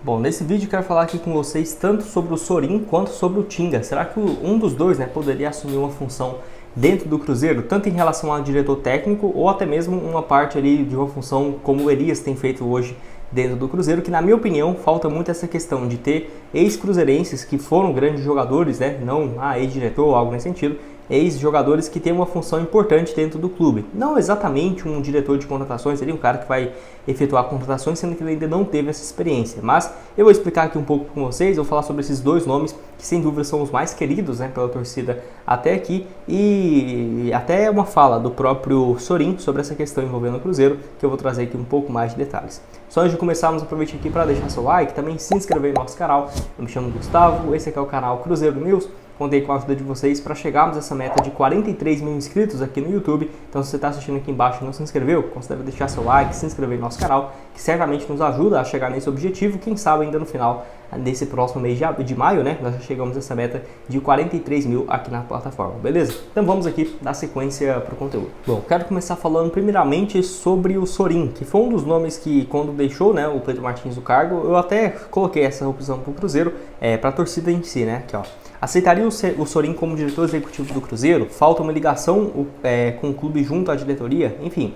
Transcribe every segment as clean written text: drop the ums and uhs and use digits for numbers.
Bom, nesse vídeo eu quero falar aqui com vocês tanto sobre o Sorin quanto sobre o Tinga. Será que um dos dois, poderia assumir uma função dentro do Cruzeiro, tanto em relação a diretor técnico ou até mesmo uma parte ali de uma função como o Elias tem feito hoje dentro do Cruzeiro, que na minha opinião falta muito essa questão de ter ex-cruzeirenses que foram grandes jogadores, não ex-diretor ou algo nesse sentido, ex-jogadores que têm uma função importante dentro do clube. Não exatamente um diretor de contratações, seria um cara que vai efetuar contratações, sendo que ele ainda não teve essa experiência. Mas eu vou explicar aqui um pouco com vocês, eu vou falar sobre esses dois nomes que sem dúvida são os mais queridos pela torcida até aqui, e até uma fala do próprio Sorin sobre essa questão envolvendo o Cruzeiro, que eu vou trazer aqui um pouco mais de detalhes. Só antes de começarmos, aproveite aqui para deixar seu like, também se inscrever no nosso canal. Eu me chamo Gustavo, esse aqui é o canal Cruzeiro News. Contei com a ajuda de vocês para chegarmos a essa meta de 43 mil inscritos aqui no YouTube. Então, se você está assistindo aqui embaixo e não se inscreveu, considere deixar seu like, se inscrever no nosso canal, que certamente nos ajuda a chegar nesse objetivo. Quem sabe ainda no final desse próximo mês de maio, nós já chegamos a essa meta de 43 mil aqui na plataforma, beleza? Então vamos aqui dar sequência para o conteúdo. Bom, quero começar falando primeiramente sobre o Sorin, que foi um dos nomes que quando deixou o Pedro Martins do cargo, eu até coloquei essa opção para o Cruzeiro, para a torcida em si, aqui ó. Aceitaria o Sorin como diretor executivo do Cruzeiro? Falta uma ligação com o clube junto à diretoria? Enfim,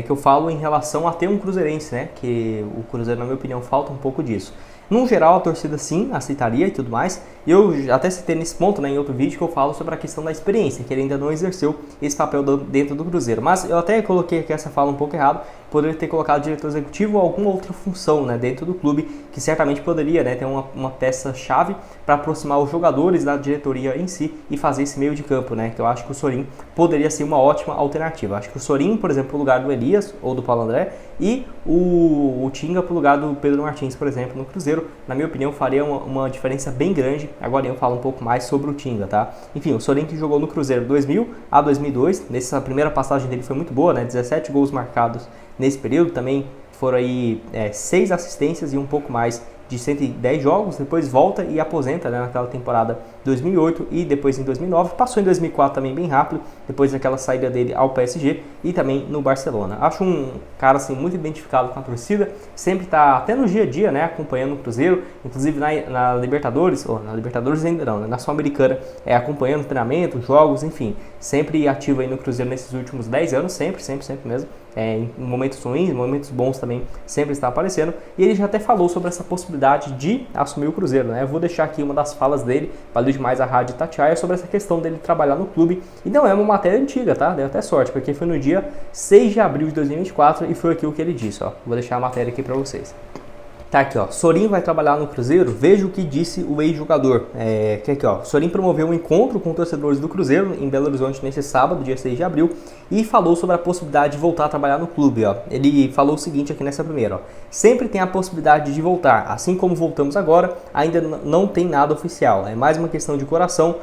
que eu falo em relação a ter um cruzeirense, que o Cruzeiro, na minha opinião, falta um pouco disso. No geral, a torcida sim aceitaria e tudo mais. Eu até citei nesse ponto, em outro vídeo, que eu falo sobre a questão da experiência, que ele ainda não exerceu esse papel dentro do Cruzeiro. Mas eu até coloquei aqui essa fala um pouco errado, poderia ter colocado diretor executivo ou alguma outra função dentro do clube, que certamente poderia ter uma peça-chave para aproximar os jogadores da diretoria em si e fazer esse meio de campo, que eu acho que o Sorin poderia ser uma ótima alternativa. Acho que o Sorin, por exemplo, no lugar do Elias ou do Paulo André, e o Tinga para o lugar do Pedro Martins, por exemplo, no Cruzeiro, na minha opinião, faria uma diferença bem grande. Agora eu falo um pouco mais sobre o Tinga, tá? Enfim, o Sorin que jogou no Cruzeiro 2000 a 2002, nessa primeira passagem dele foi muito boa, 17 gols marcados nesse período, também foram aí 6 assistências e um pouco mais de 110 jogos, depois volta e aposenta naquela temporada 2008 e depois em 2009, passou em 2004 também bem rápido, depois daquela saída dele ao PSG e também no Barcelona. Acho um cara assim muito identificado com a torcida, sempre está até no dia a dia acompanhando o Cruzeiro, inclusive na Libertadores, ou na Libertadores ainda não, na Sul-Americana, acompanhando o treinamento, jogos, enfim, sempre ativo aí no Cruzeiro nesses últimos 10 anos, sempre mesmo. Em momentos ruins, em momentos bons também sempre está aparecendo, e ele já até falou sobre essa possibilidade de assumir o Cruzeiro, Eu vou deixar aqui uma das falas dele, valeu demais a Rádio Itatiaia, sobre essa questão dele trabalhar no clube, e não é uma matéria antiga, tá? Deu até sorte, porque foi no dia 6 de abril de 2024 e foi aquilo que ele disse, ó. Vou deixar a matéria aqui para vocês. Tá aqui, ó. Sorin vai trabalhar no Cruzeiro? Veja o que disse o ex-jogador. Aqui, ó. Sorin promoveu um encontro com torcedores do Cruzeiro em Belo Horizonte nesse sábado, dia 6 de abril, e falou sobre a possibilidade de voltar a trabalhar no clube, ó. Ele falou o seguinte aqui nessa primeira, ó. Sempre tem a possibilidade de voltar, assim como voltamos agora, ainda não tem nada oficial. É mais uma questão de coração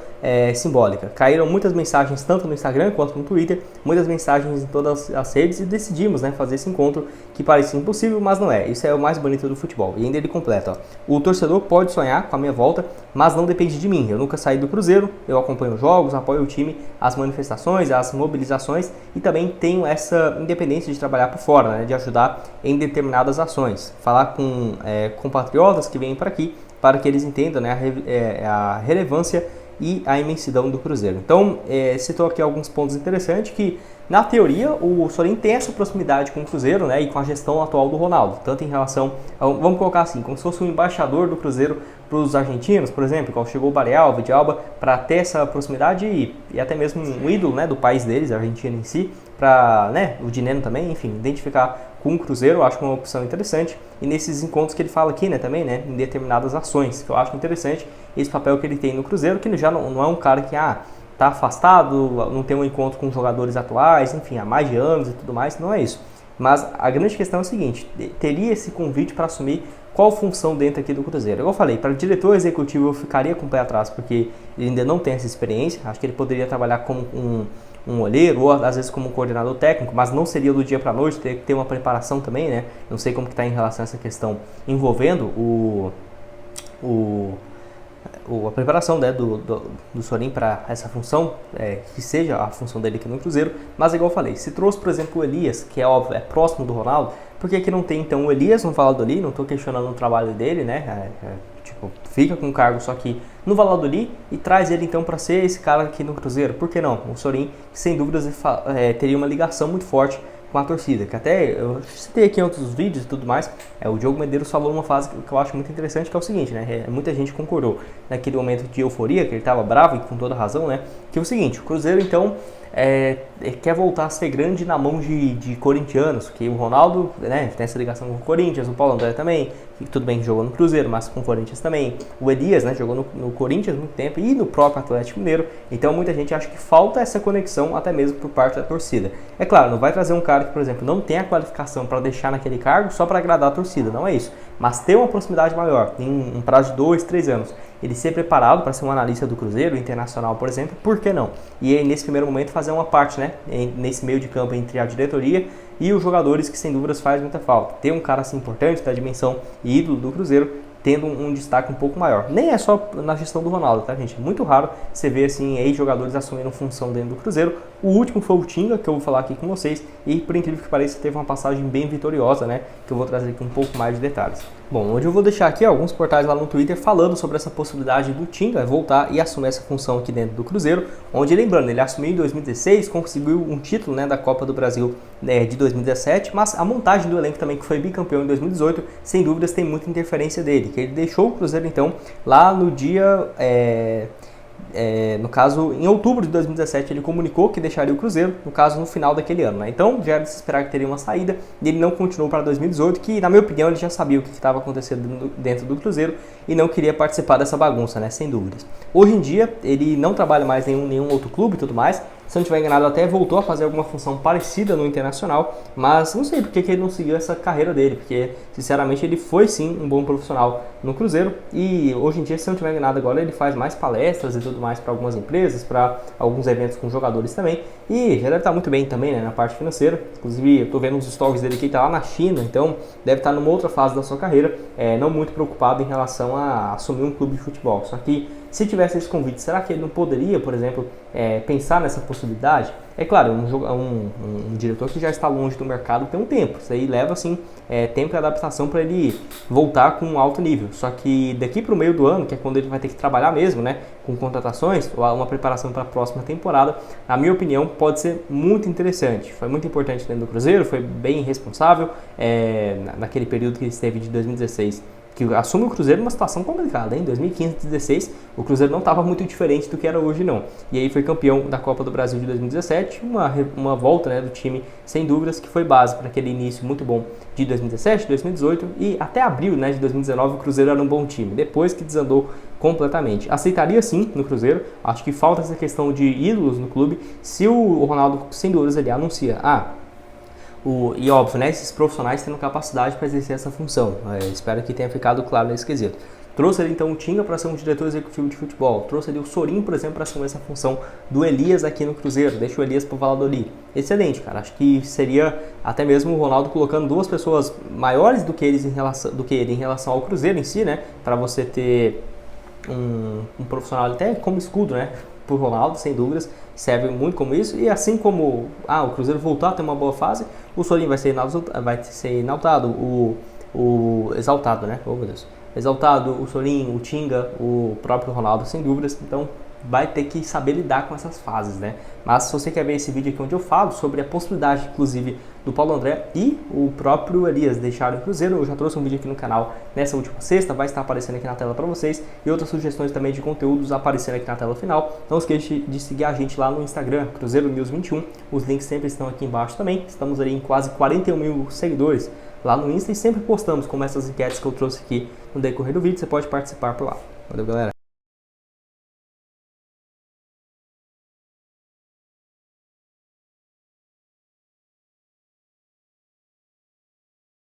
simbólica. Caíram muitas mensagens tanto no Instagram quanto no Twitter, muitas mensagens em todas as redes e decidimos, fazer esse encontro que parecia impossível, mas não é. Isso é o mais bonito do futebol. E ainda ele completa, ó. O torcedor pode sonhar com a minha volta, mas não depende de mim. Eu nunca saí do Cruzeiro, eu acompanho os jogos, apoio o time, as manifestações, as mobilizações e também tenho essa independência de trabalhar por fora, de ajudar em determinadas ações. Falar com compatriotas que vêm para aqui para que eles entendam a relevância e a imensidão do Cruzeiro. Então, citou aqui alguns pontos interessantes que, na teoria, o Sorin tem essa proximidade com o Cruzeiro, e com a gestão atual do Ronaldo, tanto em relação, vamos colocar assim, como se fosse um embaixador do Cruzeiro para os argentinos, por exemplo, quando chegou o Baleal, o Vidalba, para ter essa proximidade e até mesmo um ídolo, do país deles, a Argentina em si, para, o Dineno também, enfim, identificar com o Cruzeiro, eu acho que é uma opção interessante. E nesses encontros que ele fala aqui, também, em determinadas ações, que eu acho interessante esse papel que ele tem no Cruzeiro, que ele já não é um cara que, tá afastado, não tem um encontro com jogadores atuais, enfim, há mais de anos e tudo mais, não é isso. Mas a grande questão é o seguinte, teria esse convite para assumir qual função dentro aqui do Cruzeiro? Eu falei, para diretor executivo eu ficaria com o pé atrás, porque ele ainda não tem essa experiência, acho que ele poderia trabalhar como um olheiro, ou às vezes como um coordenador técnico, mas não seria do dia para a noite, teria que ter uma preparação também, Não sei como que está em relação a essa questão envolvendo a preparação, né, do Sorin para essa função, que seja a função dele aqui no Cruzeiro, mas igual eu falei, se trouxe, por exemplo, o Elias, que é óbvio, é próximo do Ronaldo, por que não tem então o Elias no Valladolid? Não estou questionando o trabalho dele, né, tipo, fica com o cargo só que no Valladolid e traz ele então para ser esse cara aqui no Cruzeiro, por que não? O Sorin, sem dúvidas, teria uma ligação muito forte com a torcida, que até eu citei aqui em outros vídeos e tudo mais, o Diogo Medeiros falou uma frase que eu acho muito interessante, que é o seguinte, né, muita gente concordou naquele momento de euforia, que ele estava bravo e com toda razão, né, que é o seguinte, o Cruzeiro então quer voltar a ser grande na mão de corintianos, que o Ronaldo, né, tem essa ligação com o Corinthians, o Paulo André também, que tudo bem que jogou no Cruzeiro, mas com o Corinthians também, o Elias, né, jogou no Corinthians muito tempo e no próprio Atlético Mineiro, então muita gente acha que falta essa conexão até mesmo por parte da torcida. É claro, não vai trazer um cara que, por exemplo, não tem a qualificação para deixar naquele cargo só para agradar a torcida, não é isso, mas ter uma proximidade maior, em um prazo de 2, 3 anos, ele ser preparado para ser um analista do Cruzeiro, Internacional, por exemplo, por que não? E aí, nesse primeiro momento, fazer uma parte, né, nesse meio de campo entre a diretoria e os jogadores, que sem dúvidas faz muita falta. Ter um cara assim importante, da dimensão e ídolo do Cruzeiro, tendo um destaque um pouco maior. Nem é só na gestão do Ronaldo, tá, gente? Muito raro você ver assim ex-jogadores assumindo função dentro do Cruzeiro. O último foi o Tinga, que eu vou falar aqui com vocês, e por incrível que pareça, teve uma passagem bem vitoriosa, né? Que eu vou trazer aqui um pouco mais de detalhes. Bom, hoje eu vou deixar aqui alguns portais lá no Twitter falando sobre essa possibilidade do Tinga voltar e assumir essa função aqui dentro do Cruzeiro, onde, lembrando, ele assumiu em 2016, conseguiu um título, né, da Copa do Brasil de 2017, mas a montagem do elenco também, que foi bicampeão em 2018, sem dúvidas tem muita interferência dele, que ele deixou o Cruzeiro então lá no dia, no caso em outubro de 2017 ele comunicou que deixaria o Cruzeiro, no caso no final daquele ano, né? Então já era de se esperar que teria uma saída e ele não continuou para 2018, que na minha opinião ele já sabia o que estava acontecendo dentro do Cruzeiro e não queria participar dessa bagunça, né? Sem dúvidas. Hoje em dia ele não trabalha mais em nenhum outro clube e tudo mais. Se eu não estiver enganado, até voltou a fazer alguma função parecida no Internacional, mas não sei porque que ele não seguiu essa carreira dele, porque sinceramente ele foi sim um bom profissional no Cruzeiro e hoje em dia, se eu não estiver enganado agora, ele faz mais palestras e tudo mais para algumas empresas, para alguns eventos com jogadores também e já deve estar muito bem também, né, na parte financeira. Inclusive eu estou vendo uns stories dele que ele está lá na China, então deve estar numa outra fase da sua carreira, não muito preocupado em relação a assumir um clube de futebol. Só que se tivesse esse convite, será que ele não poderia, por exemplo, pensar nessa possibilidade? É claro, um diretor que já está longe do mercado tem um tempo. Isso aí leva, assim, tempo e adaptação para ele voltar com um alto nível. Só que daqui para o meio do ano, que é quando ele vai ter que trabalhar mesmo, né, com contratações, ou uma preparação para a próxima temporada, na minha opinião, pode ser muito interessante. Foi muito importante dentro do Cruzeiro, foi bem responsável naquele período que ele esteve de 2016. Que assume o Cruzeiro numa situação complicada, em 2015 e 2016 o Cruzeiro não estava muito diferente do que era hoje não, e aí foi campeão da Copa do Brasil de 2017, uma volta, né, do time sem dúvidas que foi base para aquele início muito bom de 2017, 2018 e até abril, né, de 2019 o Cruzeiro era um bom time, depois que desandou completamente. Aceitaria sim no Cruzeiro, acho que falta essa questão de ídolos no clube, se o Ronaldo sem dúvidas ali anuncia, e óbvio, né, esses profissionais tendo capacidade para exercer essa função. Espero que tenha ficado claro nesse quesito. Trouxe ali então o Tinga para ser um diretor executivo de futebol. Trouxe ali o Sorin, por exemplo, para assumir essa função do Elias aqui no Cruzeiro. Deixa o Elias para o Valladolid. Excelente, cara. Acho que seria até mesmo o Ronaldo colocando duas pessoas maiores do que ele em relação ao Cruzeiro em si, né? Para você ter um profissional até como escudo, né? Por Ronaldo, sem dúvidas, serve muito como isso, e assim como o Cruzeiro voltar a ter uma boa fase, o Sorin vai ser exaltado, o exaltado, né? Oh, meu Deus. Exaltado, o Sorin, o Tinga, o próprio Ronaldo, sem dúvidas, então vai ter que saber lidar com essas fases, né? Mas se você quer ver esse vídeo aqui onde eu falo sobre a possibilidade, inclusive, do Paulo André e o próprio Elias deixarem o Cruzeiro, eu já trouxe um vídeo aqui no canal nessa última sexta, vai estar aparecendo aqui na tela para vocês, e outras sugestões também de conteúdos aparecendo aqui na tela final. Não esqueça de seguir a gente lá no Instagram, Cruzeiro News 21, os links sempre estão aqui embaixo também, estamos ali em quase 41 mil seguidores lá no Insta e sempre postamos como essas enquetes que eu trouxe aqui no decorrer do vídeo, você pode participar por lá. Valeu, galera!